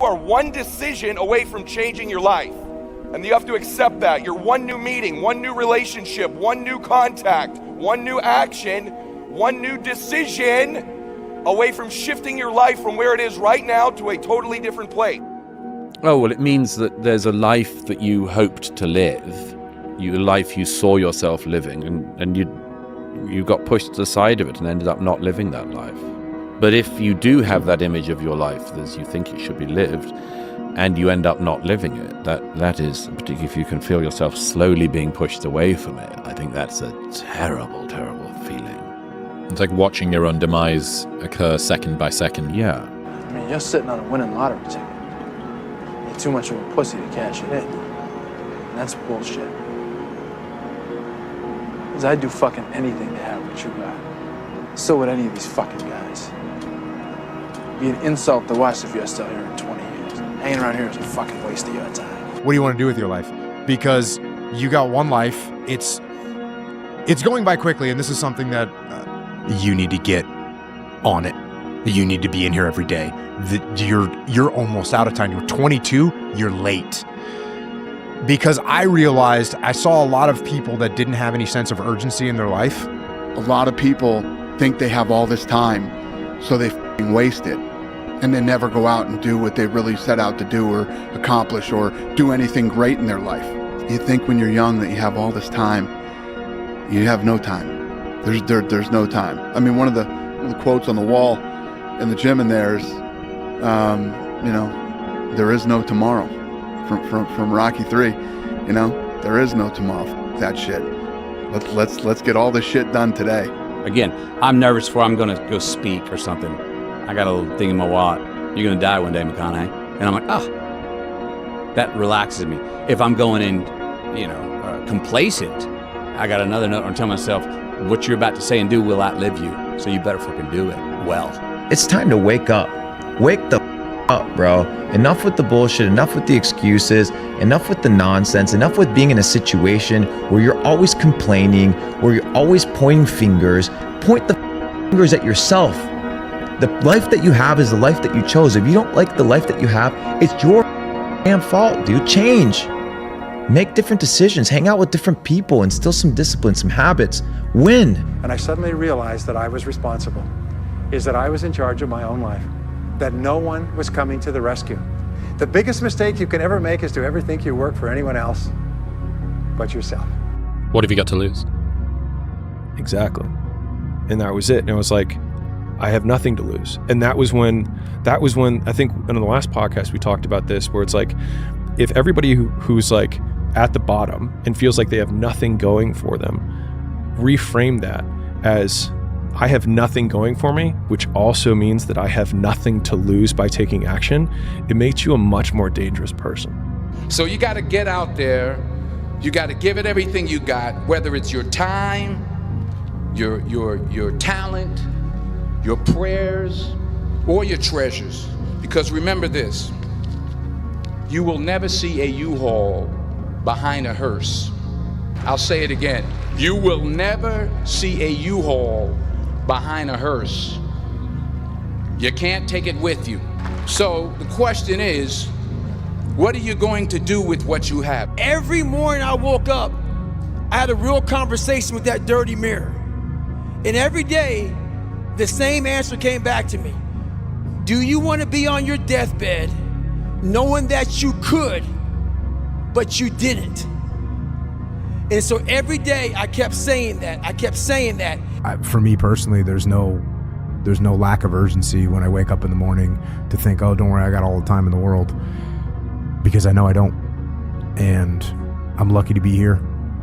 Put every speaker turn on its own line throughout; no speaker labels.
You are one decision away from changing your life. And you have to accept that. You're one new meeting, one new relationship, one new contact, one new action, one new decision away from shifting your life from where it is right now to a totally different place.
Oh, well, it means that there's a life that you hoped to live, a life you saw yourself living, and you got pushed to the side of it and ended up not living that life. But if you do have that image of your life as you think it should be lived, and you end up not living it, that is, particularly if you can feel yourself slowly being pushed away from it, I think that's a terrible, terrible feeling.
It's like watching your own demise occur second by second.
Yeah.
I mean, you're sitting on a winning lottery ticket. You're too much of a pussy to cash it in. And that's bullshit. Because I'd do fucking anything to have what you got. So would any of these fucking guys. It'd be an insult to us if you're still here in 20 years. Hanging around here is a fucking waste of your time.
What do you want to do with your life? Because you got one life. It's going by quickly, and this is something that you need to get on it. You need to be in here every day. You're almost out of time. You're 22. You're late. Because I realized I saw a lot of people that didn't have any sense of urgency in their life.
A lot of people think they have all this time, so they f***ing waste it. And they never go out and do what they really set out to do or accomplish or do anything great in their life. You think when you're young that you have all this time. You have no time. There's no time. I mean, one of the quotes on the wall in the gym in there is, there is no tomorrow. From Rocky 3, there is no tomorrow. F*** that shit. Let's get all this shit done today.
Again, I'm nervous for I'm gonna go speak or something. I got a little thing in my wallet. You're gonna die one day, McConaughey. And I'm like, oh, that relaxes me. If I'm going in, complacent, I got another note and tell myself, what you're about to say and do will outlive you. So you better fucking do it well.
It's time to wake up. Wake the up, bro. Enough with the bullshit, enough with the excuses, enough with the nonsense, enough with being in a situation where you're always complaining, where you're always pointing fingers. Point the fingers at yourself. The life that you have is the life that you chose. If you don't like the life that you have, it's your damn fault, dude. Change. Make different decisions. Hang out with different people. Instill some discipline, some habits. Win.
And I suddenly realized that I was responsible, that I was in charge of my own life, that no one was coming to the rescue. The biggest mistake you can ever make is to ever think you work for anyone else but yourself.
What have you got to lose?
Exactly. And that was it. And I was like, I have nothing to lose. And that was when I think in the last podcast we talked about this, where it's like, if everybody who's like at the bottom and feels like they have nothing going for them, reframe that as, I have nothing going for me, which also means that I have nothing to lose by taking action. It makes you a much more dangerous person.
So you got to get out there. You got to give it everything you got, whether it's your time, your talent, your prayers, or your treasures. Because remember this, you will never see a U-Haul behind a hearse. I'll say it again. You will never see a U-Haul behind a hearse. You can't take it with you. So the question is, what are you going to do with what you have?
Every morning I woke up, I had a real conversation with that dirty mirror. And every day, the same answer came back to me. Do you want to be on your deathbed knowing that you could, but you didn't? And so every day I kept saying that.
For me personally, there's no lack of urgency when I wake up in the morning to think, oh, don't worry, I got all the time in the world, because I know I don't. And I'm lucky to be here,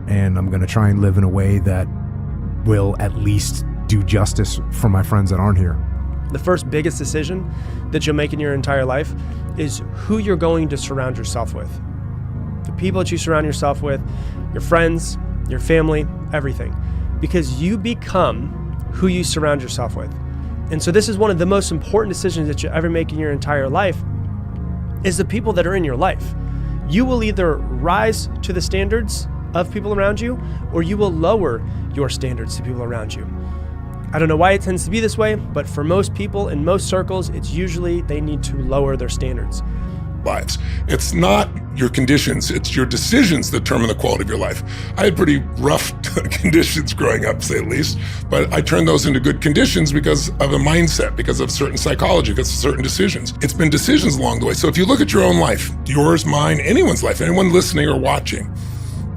and I'm going to try and live in a way that will at least do justice for my friends that aren't here.
The first biggest decision that you'll make in your entire life is who you're going to surround yourself with. The people that you surround yourself with, your friends, your family, everything. Because you become who you surround yourself with. And so this is one of the most important decisions that you ever make in your entire life, is the people that are in your life. You will either rise to the standards of people around you, or you will lower your standards to people around you. I don't know why it tends to be this way, but for most people in most circles, it's usually they need to lower their standards.
Lives. It's not your conditions, it's your decisions that determine the quality of your life. I had pretty rough conditions growing up, to say the least, but I turned those into good conditions because of a mindset, because of certain psychology, because of certain decisions. It's been decisions along the way. So if you look at your own life, yours, mine, anyone's life, anyone listening or watching,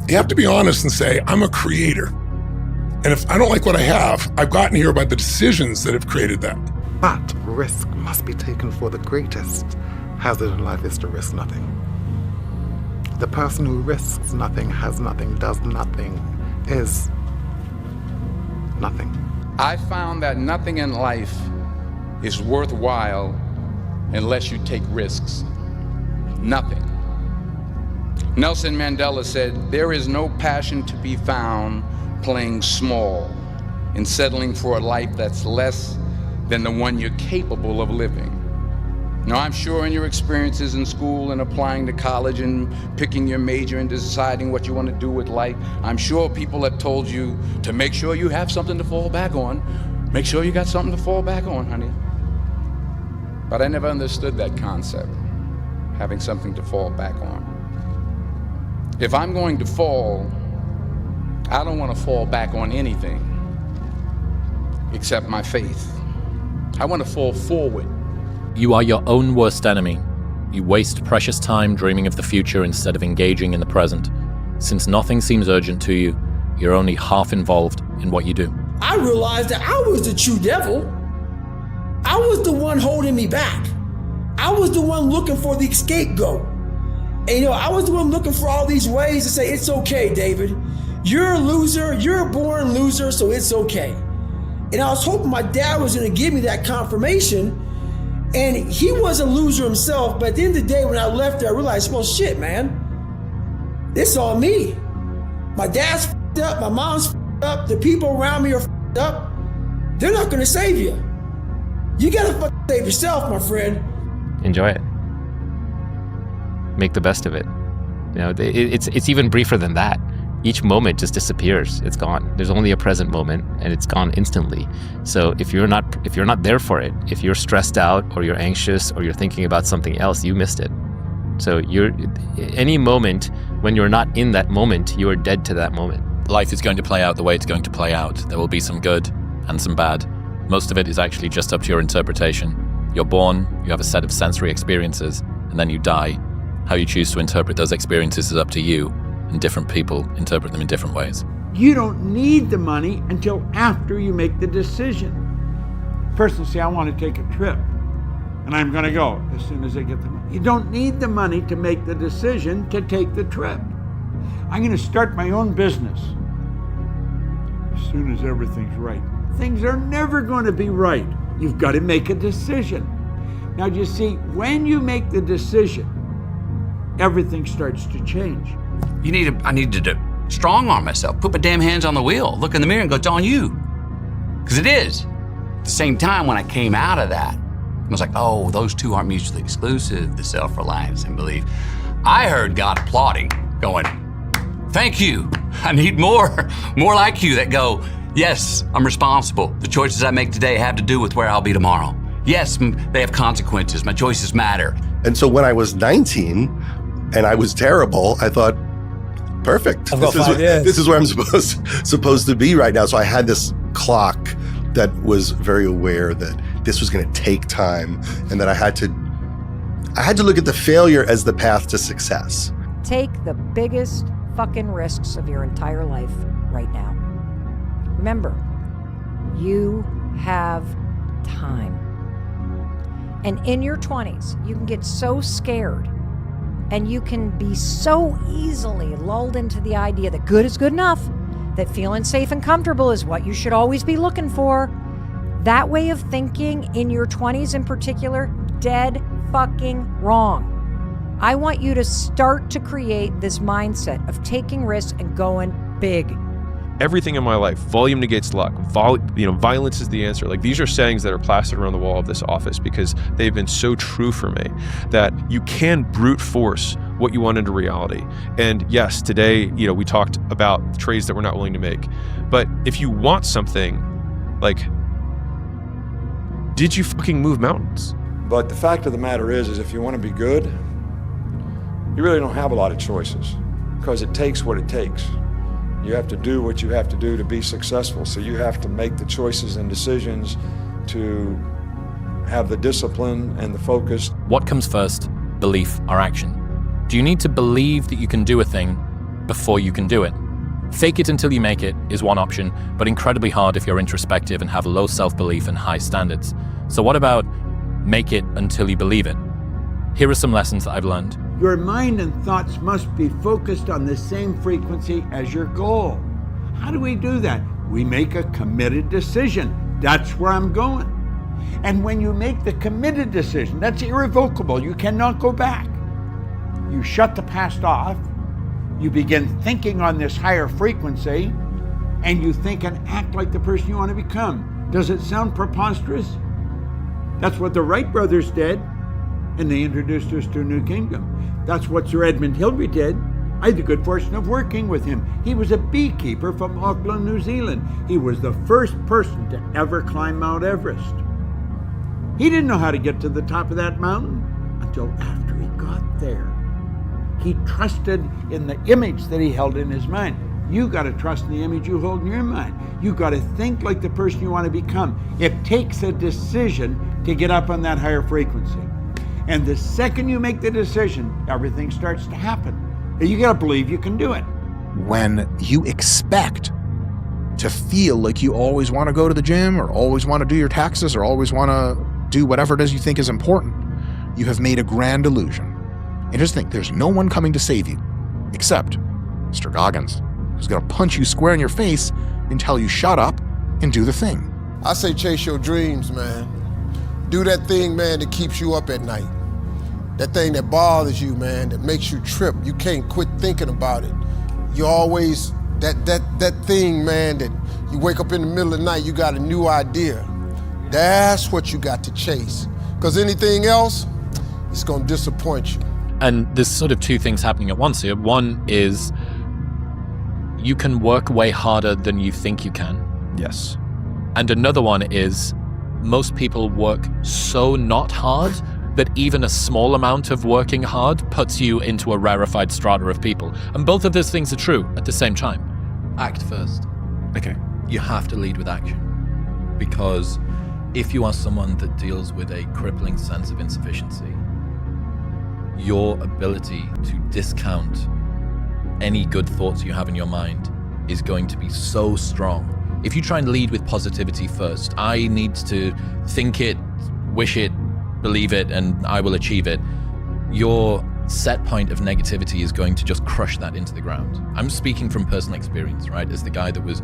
you have to be honest and say, I'm a creator. And if I don't like what I have, I've gotten here by the decisions that have created that.
But risk must be taken, for the greatest hazard in life is to risk nothing. The person who risks nothing, has nothing, does nothing, is nothing.
I found that nothing in life is worthwhile unless you take risks. Nothing. Nelson Mandela said, "There is no passion to be found playing small and settling for a life that's less than the one you're capable of living." Now, I'm sure in your experiences in school and applying to college and picking your major and deciding what you want to do with life, I'm sure people have told you to make sure you have something to fall back on. Make sure you got something to fall back on, honey. But I never understood that concept, having something to fall back on. If I'm going to fall, I don't want to fall back on anything except my faith. I want to fall forward.
You are your own worst enemy. You waste precious time dreaming of the future instead of engaging in the present. Since nothing seems urgent to you, you're only half involved in what you do.
I realized that I was the true devil. I was the one holding me back. I was the one looking for the scapegoat. And I was the one looking for all these ways to say, it's okay, David. You're a loser, you're a born loser, so it's okay. And I was hoping my dad was gonna give me that confirmation. And he was a loser himself, but at the end of the day, when I left there, I realized, well, shit, man, it's on me. My dad's f***ed up, my mom's f***ed up, the people around me are f***ed up. They're not gonna save you. You gotta fucking save yourself, my friend.
Enjoy it. Make the best of it. It's even briefer than that. Each moment just disappears. It's gone. There's only a present moment, and it's gone instantly. So if you're not there for it, if you're stressed out or you're anxious or you're thinking about something else, you missed it. So any moment when you're not in that moment, you are dead to that moment.
Life is going to play out the way it's going to play out. There will be some good and some bad. Most of it is actually just up to your interpretation. You're born, you have a set of sensory experiences, and then you die. How you choose to interpret those experiences is up to you. And different people interpret them in different ways.
You don't need the money until after you make the decision. Person say, I want to take a trip, and I'm going to go as soon as I get the money. You don't need the money to make the decision to take the trip. I'm going to start my own business as soon as everything's right. Things are never going to be right. You've got to make a decision. Now, you see, when you make the decision, everything starts to change.
I need to strong arm myself, put my damn hands on the wheel, look in the mirror and go, it's on you. Because it is. At the same time, when I came out of that, I was like, oh, those two aren't mutually exclusive, the self-reliance and belief. I heard God applauding, going, thank you. I need more like you that go, yes, I'm responsible. The choices I make today have to do with where I'll be tomorrow. Yes, they have consequences. My choices matter.
And so when I was 19 and I was terrible, I thought, perfect. This is where I'm supposed to be right now. So I had this clock that was very aware that this was going to take time, and that I had to look at the failure as the path to success.
Take the biggest fucking risks of your entire life right now. Remember, you have time. And in your 20s, you can get so scared and you can be so easily lulled into the idea that good is good enough, that feeling safe and comfortable is what you should always be looking for. That way of thinking in your 20s in particular, dead fucking wrong. I want you to start to create this mindset of taking risks and going big.
Everything in my life, volume negates luck. Violence is the answer. Like, these are sayings that are plastered around the wall of this office because they've been so true for me that you can brute force what you want into reality. And yes, today, we talked about trades that we're not willing to make. But if you want something, like, did you fucking move mountains?
But the fact of the matter is if you want to be good, you really don't have a lot of choices because it takes what it takes. You have to do what you have to do to be successful. So you have to make the choices and decisions to have the discipline and the focus.
What comes first, belief or action? Do you need to believe that you can do a thing before you can do it? Fake it until you make it is one option, but incredibly hard if you're introspective and have low self-belief and high standards. So what about make it until you believe it? Here are some lessons that I've learned.
Your mind and thoughts must be focused on the same frequency as your goal. How do we do that? We make a committed decision. That's where I'm going. And when you make the committed decision, that's irrevocable. You cannot go back. You shut the past off. You begin thinking on this higher frequency, and you think and act like the person you want to become. Does it sound preposterous? That's what the Wright brothers did, and they introduced us to a new kingdom. That's what Sir Edmund Hillary did. I had the good fortune of working with him. He was a beekeeper from Auckland, New Zealand. He was the first person to ever climb Mount Everest. He didn't know how to get to the top of that mountain until after he got there. He trusted in the image that he held in his mind. You got to trust in the image you hold in your mind. You got to think like the person you want to become. It takes a decision to get up on that higher frequency. And the second you make the decision, everything starts to happen. You got to believe you can do it.
When you expect to feel like you always want to go to the gym or always want to do your taxes or always want to do whatever it is you think is important, you have made a grand illusion. And just think, there's no one coming to save you except Mr. Goggins, who's going to punch you square in your face and tell you shut up and do the thing.
I say chase your dreams, man. Do that thing, man, that keeps you up at night. That thing that bothers you, man, that makes you trip. You can't quit thinking about it. You always, that thing, man, that you wake up in the middle of the night, you got a new idea. That's what you got to chase. Because anything else, it's going to disappoint you.
And there's sort of two things happening at once here. One is you can work way harder than you think you can.
Yes.
And another one is most people work so not hard that even a small amount of working hard puts you into a rarefied strata of people. And both of those things are true at the same time.
Act first.
Okay.
You have to lead with action. Because if you are someone that deals with a crippling sense of insufficiency, your ability to discount any good thoughts you have in your mind is going to be so strong. If you try and lead with positivity first, I need to think it, wish it, believe it, and I will achieve it, your set point of negativity is going to just crush that into the ground. I'm speaking from personal experience, right? As the guy that was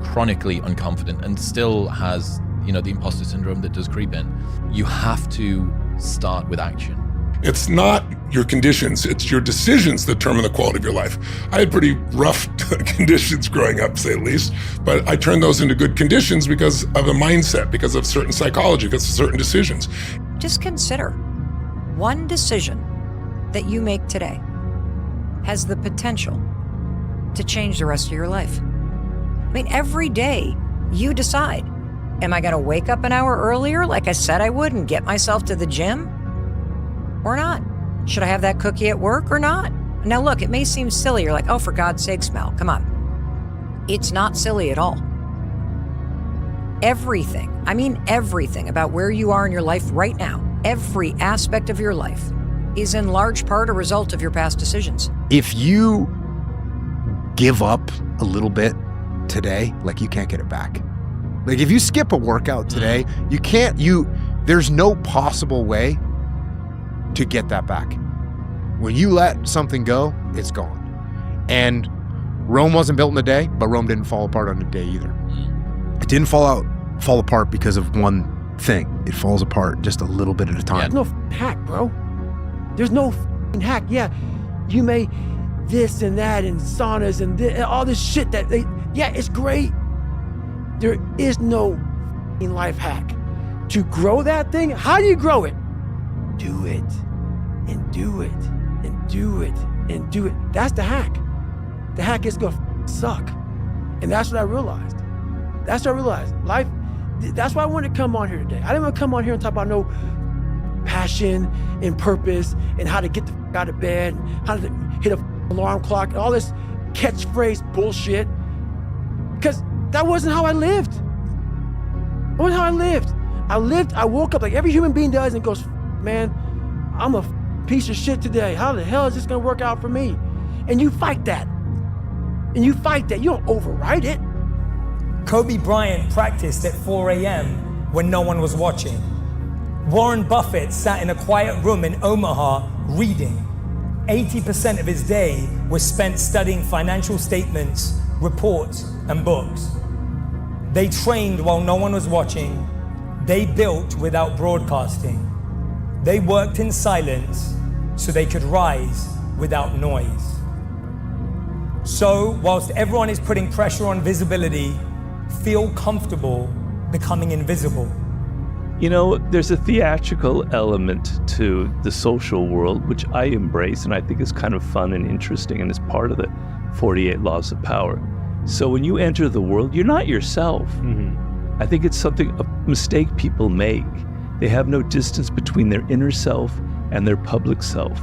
chronically unconfident and still has, the imposter syndrome that does creep in. You have to start with action.
It's not your conditions, it's your decisions that determine the quality of your life. I had pretty rough conditions growing up, to say the least, but I turned those into good conditions because of a mindset, because of certain psychology, because of certain decisions.
Just consider one decision that you make today has the potential to change the rest of your life. I mean, every day you decide, am I going to wake up an hour earlier like I said I would and get myself to the gym or not? Should I have that cookie at work or not? Now look, it may seem silly. You're like, oh, for God's sakes, Mel, come on. It's not silly at all. Everything about where you are in your life right now, every aspect of your life is in large part a result of your past decisions.
If you give up a little bit today, like you can't get it back. Like if you skip a workout today, there's no possible way to get that back. When you let something go, it's gone. And Rome wasn't built in a day, but Rome didn't fall apart on a day either. It didn't fall apart because of one thing. It falls apart just a little bit at a time.
There's no hack, bro. There's no hack. Yeah, you may this and that and saunas and all this shit it's great. There is no life hack. To grow that thing, how do you grow it? Do it and do it and do it and do it. That's the hack. The hack is gonna suck. And that's what I realized. Life, That's why I wanted to come on here today. I didn't want to come on here and talk about no passion and purpose and how to get the out of bed, how to hit a alarm clock, and all this catchphrase bullshit. Because that wasn't how I lived. That wasn't how I lived. I woke up like every human being does and goes, man, I'm a piece of shit today. How the hell is this gonna work out for me? And you fight that. You don't override it.
Kobe Bryant practiced at 4 a.m. when no one was watching. Warren Buffett sat in a quiet room in Omaha reading. 80% of his day was spent studying financial statements, reports, and books. They trained while no one was watching. They built without broadcasting. They worked in silence so they could rise without noise. So, whilst everyone is putting pressure on visibility, feel comfortable becoming invisible.
You know, there's a theatrical element to the social world, which I embrace and I think is kind of fun and interesting and is part of the 48 laws of power. So when you enter the world, you're not yourself. I think it's a mistake people make. They have no distance between their inner self and their public self.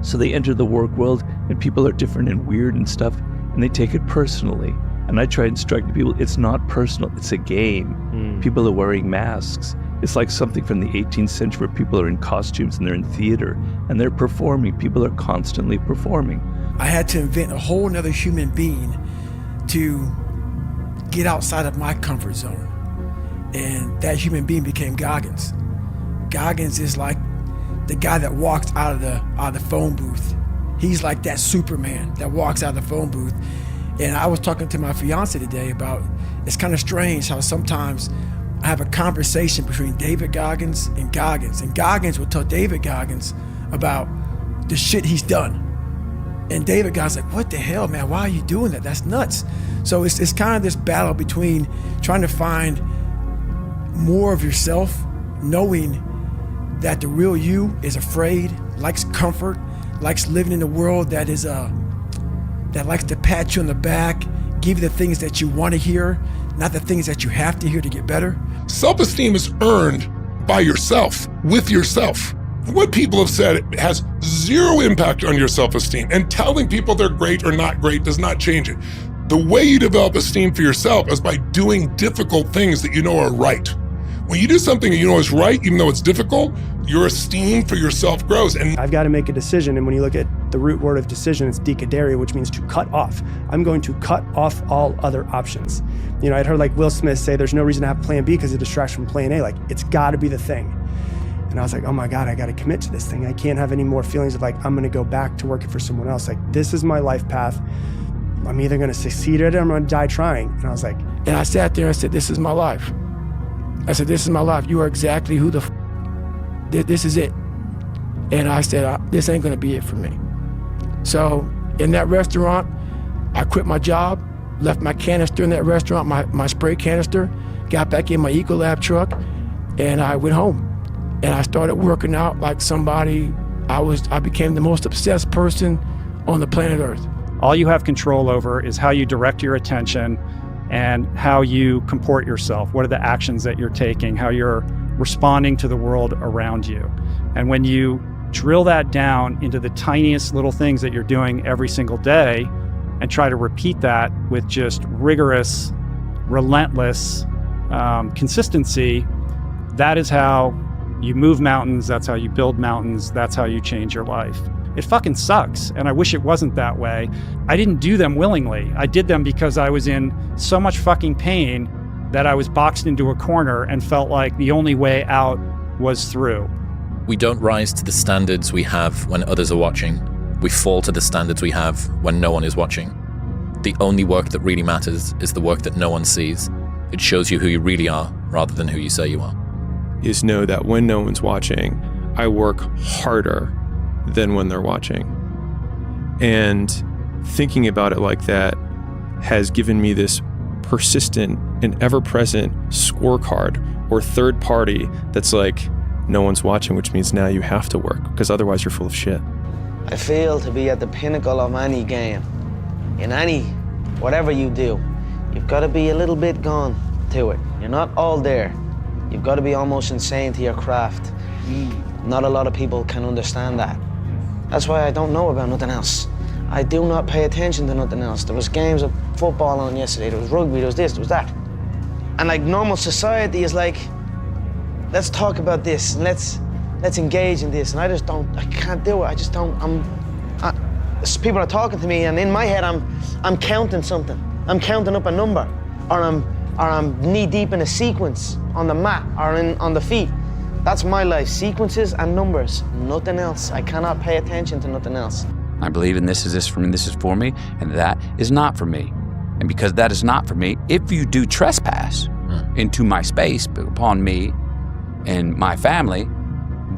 So they enter the work world and people are different and weird and stuff, and they take it personally. And I try to instruct people, it's not personal, it's a game. People are wearing masks. It's like something from the 18th century where people are in costumes and they're in theater and they're performing. People are constantly performing.
I had to invent a whole nother human being to get outside of my comfort zone. And that human being became Goggins. Goggins is like the guy that walks out of the phone booth. He's like that Superman that walks out of the phone booth. And I was talking to my fiance today about, it's kind of strange how sometimes I have a conversation between David Goggins, and Goggins will tell David Goggins about the shit he's done. And David Goggins like, what the hell, man? Why are you doing that? That's nuts. So it's kind of this battle between trying to find more of yourself, knowing that the real you is afraid, likes comfort, likes living in a world that is that likes to pat you on the back, give you the things that you want to hear, not the things that you have to hear to get better.
Self-esteem is earned by yourself, with yourself. What people have said has zero impact on your self-esteem, and telling people they're great or not great does not change it. The way you develop esteem for yourself is by doing difficult things that you know are right. When you do something that you know is right, even though it's difficult, your esteem for yourself grows. And
I've got to make a decision, and when you look at the root word of decision, it's decadere, which means to cut off. I'm going to cut off all other options. You know, I'd heard like Will Smith say there's no reason to have plan B because it distracts from plan A. Like, it's got to be the thing. And I was like, oh my God, I got to commit to this thing. I can't have any more feelings of like, I'm going to go back to working for someone else. Like, this is my life path. I'm either going to succeed at it or I'm going to die trying. And I was like,
and I sat there and said, this is my life. I said, this is my life. You are exactly who this is it. And I said, this ain't gonna be it for me. So in that restaurant, I quit my job, left my canister in that restaurant, my spray canister, got back in my Ecolab truck, and I went home. And I started working out like somebody, I became the most obsessed person on the planet Earth.
All you have control over is how you direct your attention and how you comport yourself. What are the actions that you're taking, how you're responding to the world around you. And when you drill that down into the tiniest little things that you're doing every single day and try to repeat that with just rigorous, relentless consistency, that is how you move mountains, that's how you build mountains, that's how you change your life. It fucking sucks, and I wish it wasn't that way. I didn't do them willingly. I did them because I was in so much fucking pain that I was boxed into a corner and felt like the only way out was through.
We don't rise to the standards we have when others are watching. We fall to the standards we have when no one is watching. The only work that really matters is the work that no one sees. It shows you who you really are rather than who you say you are.
Is know that when no one's watching, I work harder than when they're watching. And thinking about it like that has given me this persistent and ever-present scorecard or third party that's like, no one's watching, which means now you have to work because otherwise you're full of shit.
I feel to be at the pinnacle of any game. In whatever you do, you've got to be a little bit gone. to it. You're not all there. You've got to be almost insane to your craft. Not a lot of people can understand that. That's why I don't know about nothing else. I do not pay attention to nothing else. There was games of football on yesterday, there was rugby, there was this, there was that. And like normal society is like, let's talk about this, and let's engage in this, and I can't do it, I just don't, people are talking to me, and in my head I'm counting something. I'm counting up a number, or I'm knee deep in a sequence on the mat, or on the feet. That's my life, sequences and numbers, nothing else. I cannot pay attention to nothing else.
I believe in this is for me, and that is not for me. And because that is not for me, if you do trespass into my space upon me and my family,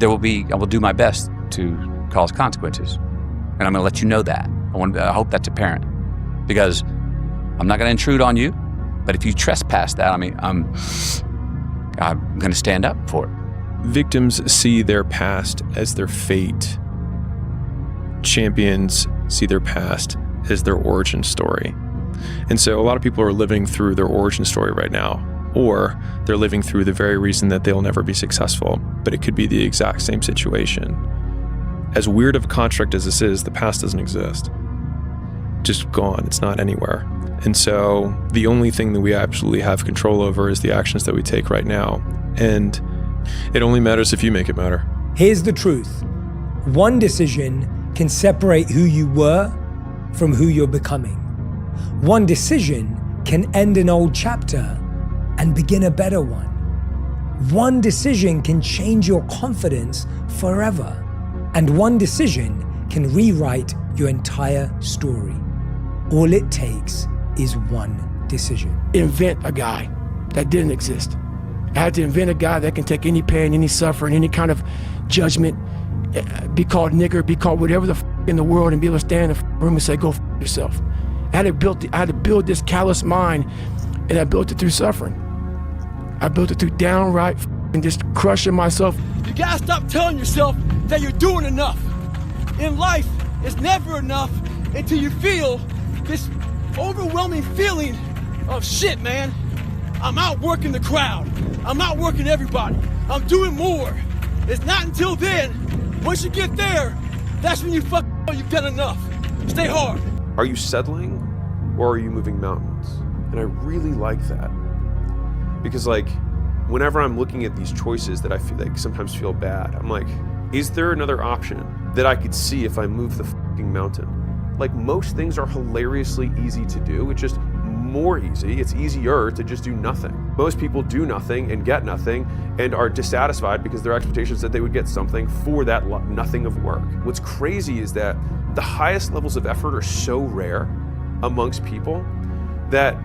I will do my best to cause consequences. And I'm gonna let you know that. I hope that's apparent. Because I'm not gonna intrude on you, but if you trespass that, I'm gonna stand up for it.
Victims see their past as their fate. Champions see their past as their origin story. And so a lot of people are living through their origin story right now, or they're living through the very reason that they'll never be successful, but it could be the exact same situation. As weird of a construct as this is, the past doesn't exist. Just gone, it's not anywhere. And so the only thing that we absolutely have control over is the actions that we take right now. And it only matters if you make it matter.
Here's the truth. One decision can separate who you were from who you're becoming. One decision can end an old chapter and begin a better one. One decision can change your confidence forever. And one decision can rewrite your entire story. All it takes is one decision.
Invent a guy that didn't exist. I had to invent a guy that can take any pain, any suffering, any kind of judgment, be called nigger, be called whatever the in the world, and be able to stand in the room and say, go yourself. I had to build this callous mind, and I built it through suffering. I built it through downright and just crushing myself. You gotta stop telling yourself that you're doing enough. In life, it's never enough until you feel this overwhelming feeling of shit, man. I'm outworking the crowd. I'm outworking everybody. I'm doing more. It's not until then, once you get there, that's when you you've done enough. Stay hard.
Are you settling or are you moving mountains? And I really like that. Because whenever I'm looking at these choices that I feel sometimes feel bad, I'm like, is there another option that I could see if I move the mountain? Most things are hilariously easy to do. It's just more easy. It's easier to just do nothing. Most people do nothing and get nothing and are dissatisfied because their expectations that they would get something for that nothing of work. What's crazy is that the highest levels of effort are so rare amongst people that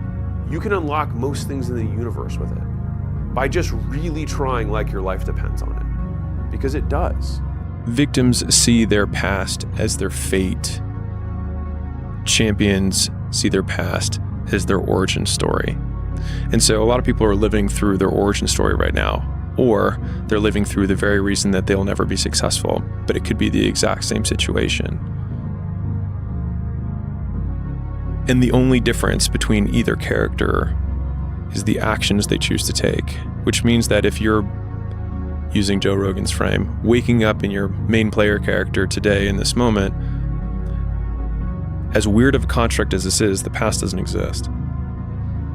you can unlock most things in the universe with it by just really trying like your life depends on it, because it does. Victims see their past as their fate. Champions see their past as their origin story. And so a lot of people are living through their origin story right now, or they're living through the very reason that they'll never be successful, but it could be the exact same situation. And the only difference between either character is the actions they choose to take, which means that if you're, using Joe Rogan's frame, waking up in your main player character today in this moment, as weird of a construct as this is, the past doesn't exist.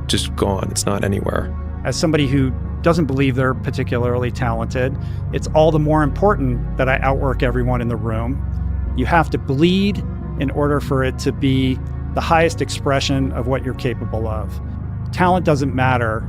Just gone, it's not anywhere.
As somebody who doesn't believe they're particularly talented, it's all the more important that I outwork everyone in the room. You have to bleed in order for it to be the highest expression of what you're capable of. Talent doesn't matter.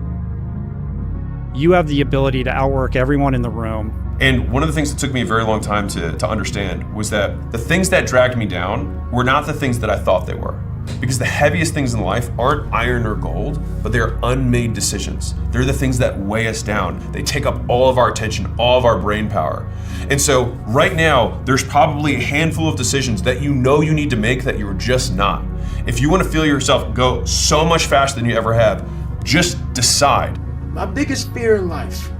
You have the ability to outwork everyone in the room.
And one of the things that took me a very long time to understand was that the things that dragged me down were not the things that I thought they were. Because the heaviest things in life aren't iron or gold, but they're unmade decisions. They're the things that weigh us down. They take up all of our attention, all of our brain power. And so right now, there's probably a handful of decisions that you know you need to make that you're just not. If you want to feel yourself go so much faster than you ever have, just decide.
My biggest fear in life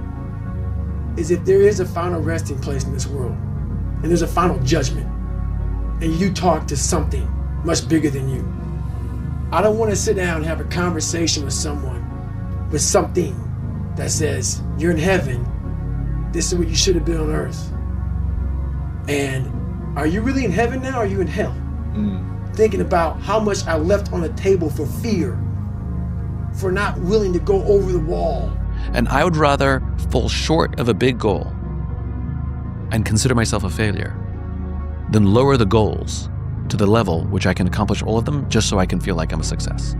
is if there is a final resting place in this world, and there's a final judgment, and you talk to something much bigger than you. I don't want to sit down and have a conversation with someone with something that says, you're in heaven, this is what you should have been on earth. And are you really in heaven now, or are you in hell? Thinking about how much I left on the table for fear, for not willing to go over the wall.
And I would rather fall short of a big goal and consider myself a failure than lower the goals to the level which I can accomplish all of them just so I can feel like I'm a success.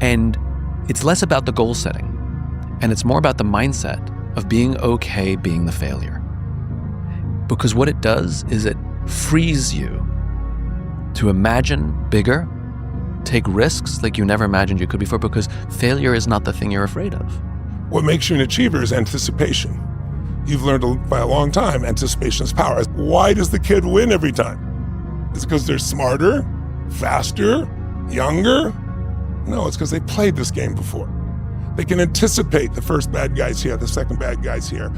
And it's less about the goal setting, and it's more about the mindset of being okay being the failure. Because what it does is it frees you to imagine bigger, take risks like you never imagined you could before, because failure is not the thing you're afraid of.
What makes you an achiever is anticipation. You've learned by a long time, anticipation is power. Why does the kid win every time? Is it because they're smarter, faster, younger? No, it's because they played this game before. They can anticipate the first bad guy's here, the second bad guy's here.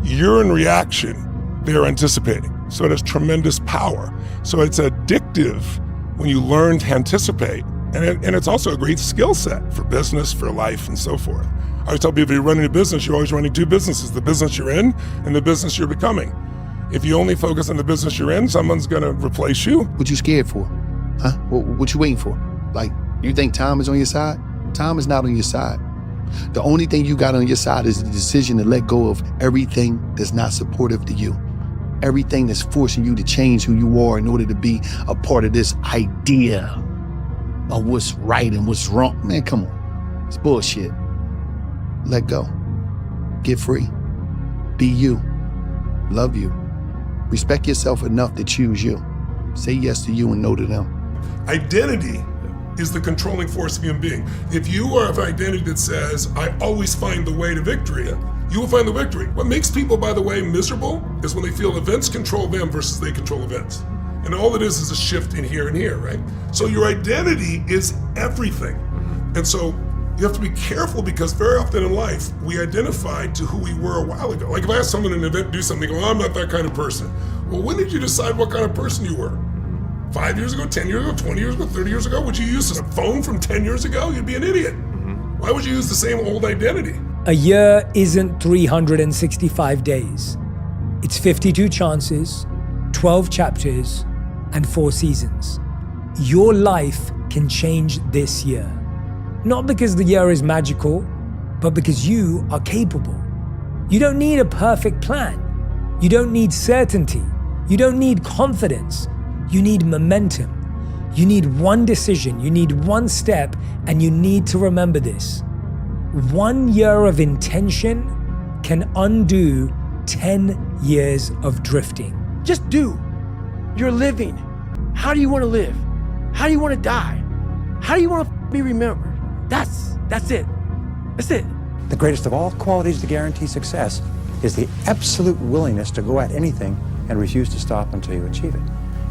You're in reaction, they're anticipating. So it has tremendous power. So it's addictive when you learn to anticipate. And it's also a great skill set for business, for life, and so forth. I always tell people, you're running a business, you're always running two businesses, the business you're in and the business you're becoming. If you only focus on the business you're in, someone's gonna replace you.
What you scared for? Huh? What you waiting for? Like, you think time is on your side? Time is not on your side. The only thing you got on your side is the decision to let go of everything that's not supportive to you. Everything that's forcing you to change who you are in order to be a part of this idea of what's right and what's wrong. Man, come on. It's bullshit. Let go. Get free. Be you. Love you. Respect yourself enough to choose you. Say yes to you and no to them.
Identity is the controlling force of human being. If you are of an identity that says, I always find the way to victory, you will find the victory. What makes people, by the way, miserable is when they feel events control them versus they control events. And all it is a shift in here and here, right? So your identity is everything. And so you have to be careful, because very often in life, we identify to who we were a while ago. Like if I asked someone in an event to do something, I'm not that kind of person. Well, when did you decide what kind of person you were? 5 years ago, 10 years ago, 20 years ago, 30 years ago? Would you use a phone from 10 years ago? You'd be an idiot. Why would you use the same old identity?
A year isn't 365 days. It's 52 chances, 12 chapters, and 4 seasons. Your life can change this year. Not because the year is magical, but because you are capable. You don't need a perfect plan. You don't need certainty. You don't need confidence. You need momentum. You need one decision. You need one step, and you need to remember this. 1 year of intention can undo 10 years of drifting.
Just do. You're living. How do you want to live? How do you want to die? How do you want to be remembered? That's it. That's it.
The greatest of all qualities to guarantee success is the absolute willingness to go at anything and refuse to stop until you achieve it.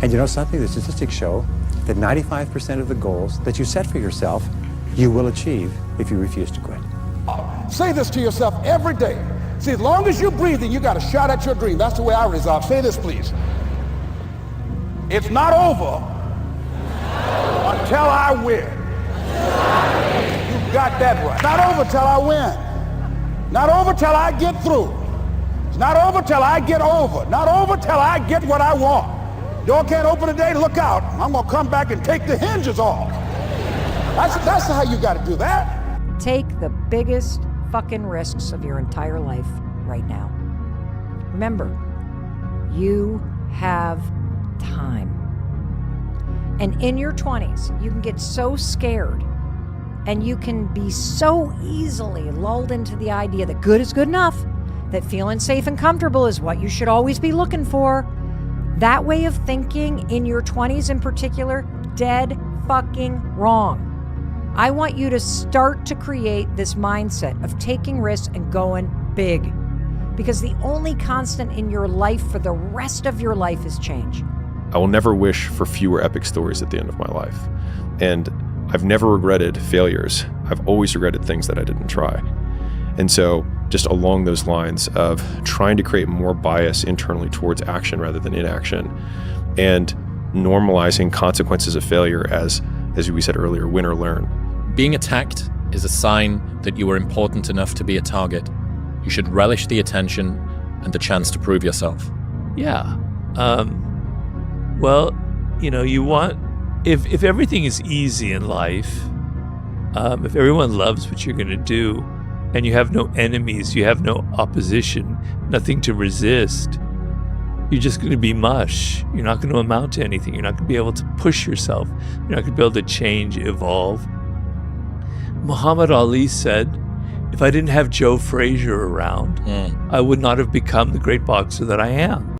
And you know something? The statistics show that 95% of the goals that you set for yourself, you will achieve if you refuse to quit.
Say this to yourself every day. See, as long as you're breathing, you got a shot at your dream. That's the way I resolve. Say this, please. It's not over until I win. You got that right. Not over till I win. Not over till I get through. It's not over till I get over. Not over till I get what I want. Door can't open today, look out. I'm gonna come back and take the hinges off. That's how you gotta do that.
Take the biggest fucking risks of your entire life right now. Remember, you have time. And in your 20s, you can get so scared and you can be so easily lulled into the idea that good is good enough, that feeling safe and comfortable is what you should always be looking for. That way of thinking in your 20s in particular, dead fucking wrong. I want you to start to create this mindset of taking risks and going big, because the only constant in your life for the rest of your life is change.
I will never wish for fewer epic stories at the end of my life. And I've never regretted failures. I've always regretted things that I didn't try. And so just along those lines of trying to create more bias internally towards action rather than inaction, and normalizing consequences of failure as we said earlier, win or learn.
Being attacked is a sign that you are important enough to be a target. You should relish the attention and the chance to prove yourself.
Yeah. Well, you want, if everything is easy in life, if everyone loves what you're going to do, and you have no enemies, you have no opposition, nothing to resist, you're just going to be mush. You're not going to amount to anything. You're not going to be able to push yourself. You're not going to be able to change, evolve. Muhammad Ali said, if I didn't have Joe Frazier around, I would not have become the great boxer that I am.